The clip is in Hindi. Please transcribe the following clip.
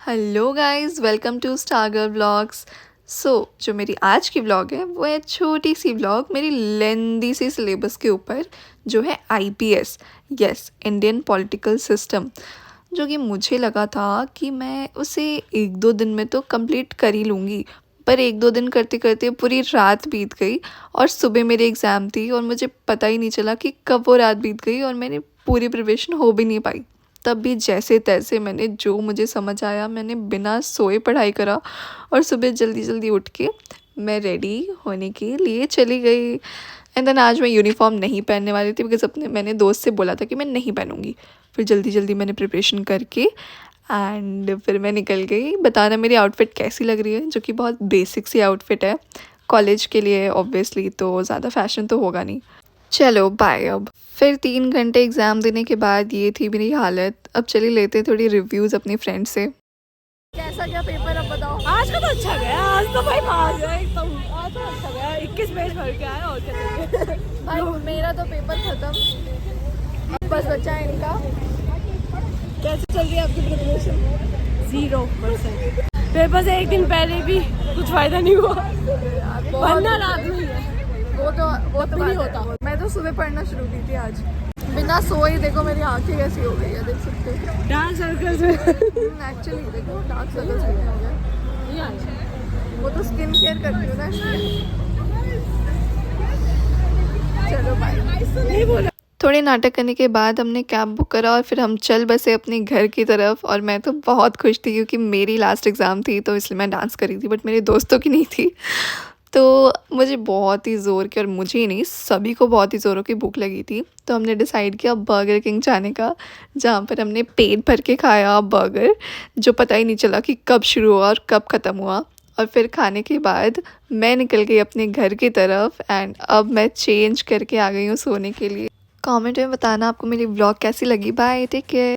Hello guys, welcome to Stargirl vlogs. जो मेरी आज की व्लॉग है वो है छोटी सी व्लॉग मेरी लेंदी सी सिलेबस के ऊपर, जो है IPS, yes, Indian political system. जो कि मुझे लगा था कि मैं उसे एक दो दिन में तो कंप्लीट कर ही लूँगी, पर एक दो दिन करते करते पूरी रात बीत गई और सुबह मेरी एग्ज़ाम थी और मुझे पता ही नहीं चला कि कब वो रात बीत गई और मैंने पूरी प्रिपरेशन हो भी नहीं पाई। तब भी जैसे तैसे मैंने जो मुझे समझ आया मैंने बिना सोए पढ़ाई करा और सुबह जल्दी जल्दी उठ के मैं रेडी होने के लिए चली गई। एंड देन आज मैं यूनिफॉर्म नहीं पहनने वाली थी बिकॉज मैंने दोस्त से बोला था कि मैं नहीं पहनूंगी। फिर जल्दी जल्दी मैंने प्रिपरेशन करके एंड फिर मैं निकल गई। बताना मेरी आउटफिट कैसी लग रही है, जो कि बहुत बेसिक सी आउटफिट है कॉलेज के लिए ऑब्वियसली, तो ज़्यादा फैशन तो होगा नहीं। चलो बाय। अब फिर 3 घंटे एग्ज़ाम देने के बाद ये थी मेरी हालत। अब चलिए लेते हैं थोड़ी रिव्यूज़ अपनी फ्रेंड से। कैसा क्या पेपर, अब बताओ। आज का तो अच्छा गया, आज तो भाई पास है एकदम। आज तो अच्छा गया, 21 पेज भर के आया और क्या करेंगे। भाई मेरा तो पेपर ख़त्म, अब बस बचा है इनका। कैसे चल रही है आपकी प्रिपरेशन? 0%। पेपर से एक दिन पहले भी कुछ फायदा नहीं हुआ, वरना रात में ही है। वो तो नहीं बात है। होता। मैं तो सुबह पढ़ना शुरू की थी आज, बिना सोए। देखो मेरी आंखें कैसी हो गई है, देख सकते हो। डांस सर्कल में एक्चुअली देखो डार्क सर्कल्स भी हो गए। वो तो स्किन केयर करती हूँ ना इसलिए। चलो बाय। नहीं बोला। थोड़े नाटक करने के बाद हमने कैब बुक करा और फिर हम चल बसे अपने घर की तरफ। और मैं तो बहुत खुश थी क्योंकि मेरी लास्ट एग्ज़ाम थी, तो इसलिए मैं डांस कर रही थी, बट मेरे दोस्तों की नहीं थी। तो मुझे बहुत ही ज़ोर की, और मुझे ही नहीं सभी को बहुत ही ज़ोरों की भूख लगी थी। तो हमने डिसाइड किया बर्गर किंग जाने का, जहाँ पर हमने पेट भर के खाया बर्गर, जो पता ही नहीं चला कि कब शुरू हुआ और कब ख़त्म हुआ। और फिर खाने के बाद मैं निकल गई अपने घर की तरफ एंड अब मैं चेंज करके आ गई हूँ सोने के लिए। कमेंट में बताना आपको मेरी व्लॉग कैसी लगी। Bye, take care.